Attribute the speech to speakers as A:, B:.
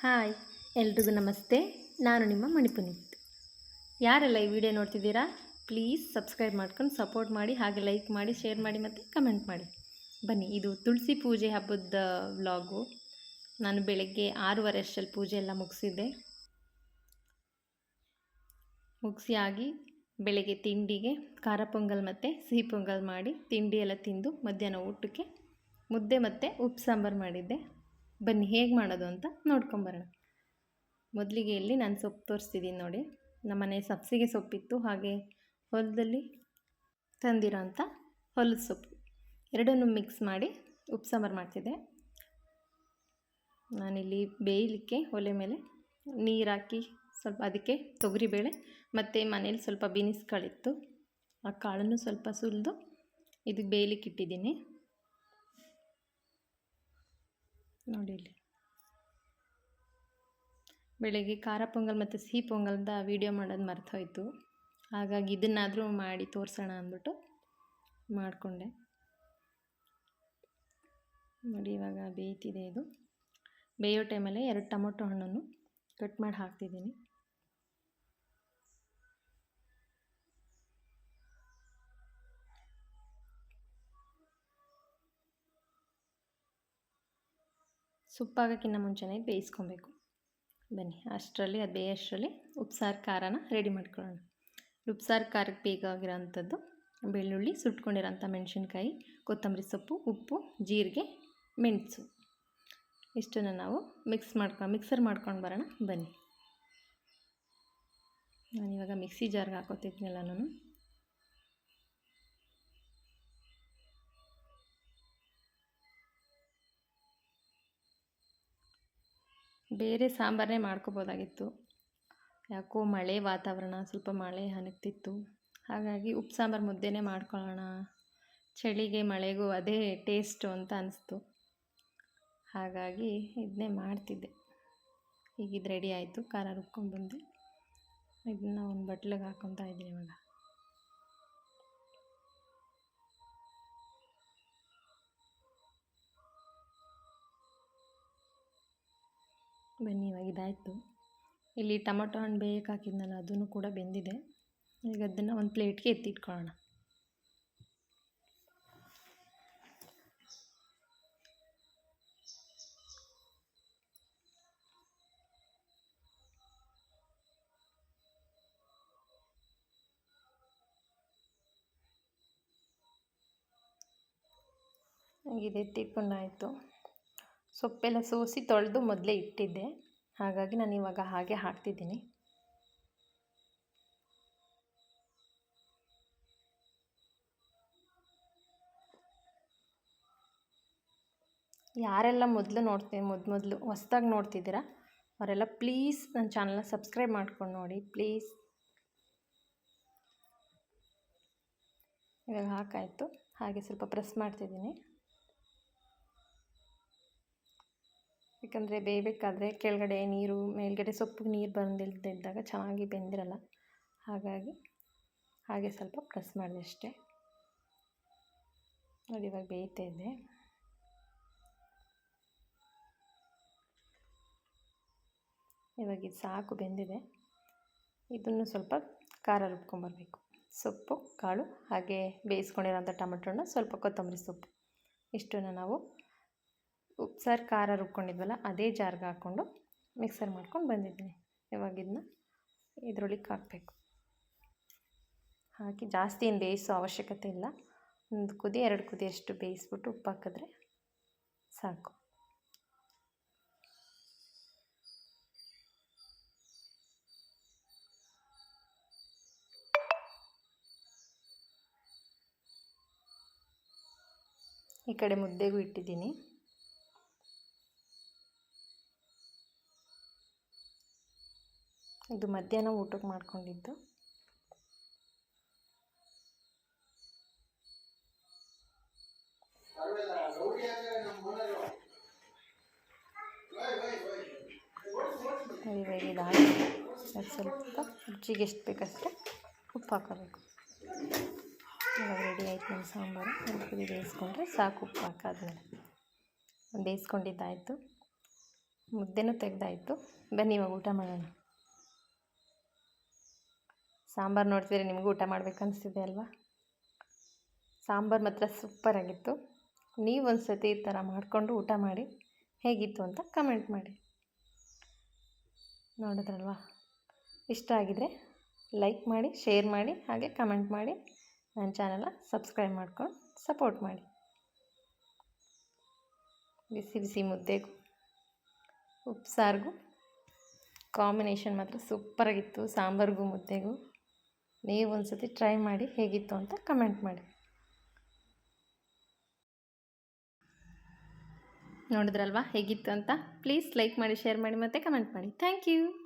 A: Hi ಎಲ್ರಿಗೂ ನಮಸ್ತೆ. ನಾನು ನಿಮ್ಮ ಮಣಿಪುನೀತ್. ಯಾರೆಲ್ಲ ಈ ವಿಡಿಯೋ ನೋಡ್ತಿದ್ದೀರಾ, ಪ್ಲೀಸ್ ಸಬ್ಸ್ಕ್ರೈಬ್ ಮಾಡ್ಕೊಂಡು ಸಪೋರ್ಟ್ ಮಾಡಿ, ಹಾಗೆ ಲೈಕ್ ಮಾಡಿ, ಶೇರ್ ಮಾಡಿ ಮತ್ತು ಕಮೆಂಟ್ ಮಾಡಿ. ಬನ್ನಿ, ಇದು ತುಳಸಿ ಪೂಜೆ ಹಬ್ಬದ ವ್ಲಾಗು. ನಾನು ಬೆಳಗ್ಗೆ 6:30 ಅಷ್ಟರಲ್ಲಿ ಪೂಜೆ ಎಲ್ಲ ಮುಗಿಸಿ ಆಗಿ ಬೆಳಗ್ಗೆ ತಿಂಡಿಗೆ ಖಾರ ಪೊಂಗಲ್ ಮತ್ತು ಸಿಹಿ ಪೊಂಗಲ್ ಮಾಡಿ ತಿಂಡಿ ಎಲ್ಲ ತಿಂದು ಮಧ್ಯಾಹ್ನ ಊಟಕ್ಕೆ ಮುದ್ದೆ ಮತ್ತು ಉಪ್ಪು ಸಾಂಬಾರು ಮಾಡಿದ್ದೆ. ಬನ್ನಿ ಹೇಗೆ ಮಾಡೋದು ಅಂತ ನೋಡ್ಕೊಂಬರೋಣ. ಮೊದಲಿಗೆ ಇಲ್ಲಿ ನಾನು ಸೊಪ್ಪು ತೋರಿಸ್ತಿದ್ದೀನಿ ನೋಡಿ. ನಮ್ಮನೆ ಸಬ್ಸಿಗೆ ಸೊಪ್ಪಿತ್ತು, ಹಾಗೆ ಹೊಲದಲ್ಲಿ ತಂದಿರೋ ಅಂಥ ಹೊಲದ ಸೊಪ್ಪು ಎರಡನ್ನೂ ಮಿಕ್ಸ್ ಮಾಡಿ ಉಪ್ಪು ಸಾಂಬಾರು ಮಾಡ್ತಿದ್ದೆ. ನಾನಿಲ್ಲಿ ಬೇಯಲಿಕ್ಕೆ ಒಲೆ ಮೇಲೆ ನೀರು ಹಾಕಿ ಸ್ವಲ್ಪ ಅದಕ್ಕೆ ತೊಗರಿಬೇಳೆ ಮತ್ತು ಮನೇಲಿ ಸ್ವಲ್ಪ ಬೀನ್ಸ್ ಕಾಳಿತ್ತು, ಆ ಕಾಳನ್ನು ಸ್ವಲ್ಪ ಸುಲಿದು ಇದಕ್ಕೆ ಬೇಯಲಿಕ್ಕೆ ಇಟ್ಟಿದ್ದೀನಿ ನೋಡಿ. ಇಲ್ಲಿ ಬೆಳಗ್ಗೆ ಖಾರ ಪೊಂಗಲ್ ಮತ್ತು ಸಿಹಿ ಪೊಂಗಲ್ದ ವೀಡಿಯೋ ಮಾಡೋದು ಮರ್ತೋಯ್ತು, ಹಾಗಾಗಿ ಇದನ್ನಾದರೂ ಮಾಡಿ ತೋರಿಸೋಣ ಅಂದ್ಬಿಟ್ಟು ಮಾಡಿಕೊಂಡೆ ನೋಡಿ. ಇವಾಗ ಬೇಯ್ತಿದೆ. ಇದು ಬೇಯೋ ಟೈಮಲ್ಲೇ 2 ಟೊಮೊಟೊ ಹಣ್ಣನ್ನು ಕಟ್ ಮಾಡಿ ಹಾಕ್ತಿದ್ದೀನಿ. ಸೊಪ್ಪಾಗೋಕ್ಕಿಂತ ಮುಂಚೆನೇ ಬೇಯಿಸ್ಕೊಬೇಕು. ಬನ್ನಿ, ಅಷ್ಟರಲ್ಲಿ ಅದು ಬೇಯೋಷ್ಟರಲ್ಲಿ ಉಪ್ಸಾರು ಖಾರನ ರೆಡಿ ಮಾಡ್ಕೊಳ್ಳೋಣ. ಉಪ್ಸಾರು ಖಾರಕ್ಕೆ ಬೇಕಾಗಿರೋ ಅಂಥದ್ದು ಬೆಳ್ಳುಳ್ಳಿ, ಸುಟ್ಕೊಂಡಿರೋಂಥ ಮೆಣಸಿನ್ಕಾಯಿ, ಕೊತ್ತಂಬರಿ ಸೊಪ್ಪು, ಉಪ್ಪು, ಜೀರಿಗೆ, ಮೆಣಸು ಇಷ್ಟನ್ನು ನಾವು ಮಿಕ್ಸರ್ ಮಾಡ್ಕೊಂಡು ಬರೋಣ. ಬನ್ನಿ, ನಾನಿವಾಗ ಮಿಕ್ಸಿ ಜಾರ್ಗೆ ಹಾಕೋತಿದ್ನೆಲ್ಲ. ನಾನು ಬೇರೆ ಸಾಂಬಾರನ್ನೇ ಮಾಡ್ಕೋಬೋದಾಗಿತ್ತು, ಯಾಕೋ ಮಳೆ ವಾತಾವರಣ, ಸ್ವಲ್ಪ ಮಳೆ ಹನಗ್ತಿತ್ತು, ಹಾಗಾಗಿ ಉಪ್ಪು ಸಾಂಬಾರು ಮುದ್ದೆನೇ ಮಾಡ್ಕೊಳ್ಳೋಣ, ಚಳಿಗೆ ಮಳೆಗೂ ಅದೇ ಟೇಸ್ಟು ಅಂತ ಅನಿಸ್ತು. ಹಾಗಾಗಿ ಇದನ್ನೇ ಮಾಡ್ತಿದ್ದೆ. ಈಗ ಇದು ರೆಡಿ ಆಯಿತು. ಖಾರ ರುಬ್ಕೊಂಡು ಬಂದೆ, ಇದನ್ನು ಒಂದು ಬಟ್ಲಿಗೆ ಹಾಕ್ಕೊತಾ ಇದ್ದೀನಿ. ಇವಾಗ ಬನ್ನಿ, ಇವಾಗ ಇದಾಯಿತು. ಇಲ್ಲಿ ಟೊಮೊಟೊ ಹಣ್ಣು ಬೇಯಕ್ಕೆ ಹಾಕಿದ್ನಲ್ಲ, ಅದನ್ನು ಕೂಡ ಬೆಂದಿದೆ. ಈಗ ಅದನ್ನು ಒಂದು ಪ್ಲೇಟ್ಗೆ ಎತ್ತಿಟ್ಕೊಳ್ಳೋಣ. ಇದು ಎತ್ತಿಟ್ಕೊಂಡಾಯಿತು. ಸೊಪ್ಪೆಲ್ಲ ಸೋಸಿ ತೊಳೆದು ಮೊದಲೇ ಇಟ್ಟಿದ್ದೆ, ಹಾಗಾಗಿ ನಾನು ಇವಾಗ ಹಾಗೆ ಹಾಕ್ತಿದ್ದೀನಿ. ಯಾರೆಲ್ಲ ಮೊದಲು ಹೊಸ್ದಾಗಿ ನೋಡ್ತಿದ್ದೀರಾ ಅವರೆಲ್ಲ ಪ್ಲೀಸ್ ನನ್ನ ಚಾನಲ್ನ ಸಬ್ಸ್ಕ್ರೈಬ್ ಮಾಡ್ಕೊಂಡು ನೋಡಿ ಪ್ಲೀಸ್. ಇವಾಗ ಹಾಕಾಯಿತು, ಹಾಗೆ ಸ್ವಲ್ಪ ಪ್ರೆಸ್ ಮಾಡ್ತಿದ್ದೀನಿ. ಯಾಕಂದರೆ ಬೇಯಬೇಕಾದ್ರೆ ಕೆಳಗಡೆ ನೀರು, ಮೇಲ್ಗಡೆ ಸೊಪ್ಪಿಗೆ ನೀರು ಬಂದಿಲ್ದಿದ್ದಾಗ ಚೆನ್ನಾಗಿ ಬೆಂದಿರಲ್ಲ, ಹಾಗಾಗಿ ಹಾಗೆ ಸ್ವಲ್ಪ ಪ್ರೆಸ್ ಮಾಡಿದೆ ಅಷ್ಟೇ ನೋಡಿ. ಇವಾಗ ಬೇಯ್ತಾ ಇದೆ. ಇವಾಗ ಇದು ಸಾಕು, ಬೆಂದಿದೆ. ಇದನ್ನು ಸ್ವಲ್ಪ ಖಾರ ರುಬ್ಕೊಂಬರ್ಬೇಕು. ಸೊಪ್ಪು, ಕಾಳು, ಹಾಗೆ ಬೇಯಿಸ್ಕೊಂಡಿರೋಂಥ ಟೊಮೆಟೊ ಹಣ್ಣು, ಸ್ವಲ್ಪ ಕೊತ್ತಂಬರಿ ಸೊಪ್ಪು ಇಷ್ಟನ್ನು ನಾವು ಉಪ್ಸಾರು ಖಾರ ರುಬ್ಕೊಂಡಿದ್ವಲ್ಲ ಅದೇ ಜಾರ್ಗೆ ಹಾಕ್ಕೊಂಡು ಮಿಕ್ಸರ್ ಮಾಡ್ಕೊಂಡು ಬಂದಿದ್ದೀನಿ. ಇವಾಗ ಇದನ್ನ ಇದರೊಳಗೆ ಹಾಕಬೇಕು. ಹಾಕಿ ಜಾಸ್ತಿ ಏನು ಬೇಯಿಸೋ ಅವಶ್ಯಕತೆ ಇಲ್ಲ, 1 ಕುದಿ 2 ಕುದಿಯಷ್ಟು ಬೇಯಿಸ್ಬಿಟ್ಟು ಉಪ್ಪು ಹಾಕಿದ್ರೆ ಸಾಕು. ಈ ಕಡೆ ಮುದ್ದೆಗೂ ಇಟ್ಟಿದ್ದೀನಿ. ಇದು ಮಧ್ಯಾಹ್ನ ಊಟಕ್ಕೆ ಮಾಡ್ಕೊಂಡಿದ್ದು. ಇದಾಗಿ ಸ್ವಲ್ಪ ರುಚಿಗೆ ಎಷ್ಟು ಬೇಕಷ್ಟೇ ಉಪ್ಪು ಹಾಕೋಬೇಕು. ಇವಾಗ ರೆಡಿ ಆಯ್ತು ನಮ್ಮ ಸಾಂಬಾರು. ಒಂದು ಕುದಿ ಬೇಯಿಸ್ಕೊಂಡ್ರೆ ಸಾಕು. ಉಪ್ಪು ಹಾಕಾದ್ಮೇಲೆ ಬೇಯಿಸ್ಕೊಂಡಿದ್ದಾಯಿತು. ಮುದ್ದೆನೂ ತೆಗೆದಾಯಿತು. ಬನ್ನಿ ಇವಾಗ ಊಟ ಮಾಡೋಣ. ಸಾಂಬಾರು ನೋಡ್ತಿದ್ರೆ ನಿಮಗೂ ಊಟ ಮಾಡಬೇಕು ಅನಿಸ್ತಿದೆ ಅಲ್ವಾ? ಸಾಂಬಾರು ಮಾತ್ರ ಸೂಪರಾಗಿತ್ತು. ನೀವು ಒಂದು ಸತಿ ಈ ಥರ ಮಾಡಿಕೊಂಡು ಊಟ ಮಾಡಿ ಹೇಗಿತ್ತು ಅಂತ ಕಮೆಂಟ್ ಮಾಡಿ. ನೋಡಿದ್ರಲ್ವಾ? ಇಷ್ಟ ಆಗಿದರೆ ಲೈಕ್ ಮಾಡಿ, ಶೇರ್ ಮಾಡಿ, ಹಾಗೆ ಕಮೆಂಟ್ ಮಾಡಿ. ನನ್ನ ಚಾನಲ್ನ ಸಬ್ಸ್ಕ್ರೈಬ್ ಮಾಡ್ಕೊಂಡು ಸಪೋರ್ಟ್ ಮಾಡಿ. ಬಿಸಿ ಬಿಸಿ ಮುದ್ದೆಗೂ ಉಪ್ಸಾರಿಗೂ ಕಾಂಬಿನೇಷನ್ ಮಾತ್ರ ಸೂಪರಾಗಿತ್ತು. ಸಾಂಬಾರಿಗೂ ಮುದ್ದೆಗೂ ನೀವು ಒಂದು ಸತಿ ಟ್ರೈ ಮಾಡಿ ಹೇಗಿತ್ತು ಅಂತ ಕಮೆಂಟ್ ಮಾಡಿ. ನೋಡಿದ್ರಲ್ವಾ ಹೇಗಿತ್ತು ಅಂತ? ಪ್ಲೀಸ್ ಲೈಕ್ ಮಾಡಿ, ಶೇರ್ ಮಾಡಿ ಮತ್ತು ಕಮೆಂಟ್ ಮಾಡಿ. Thank you.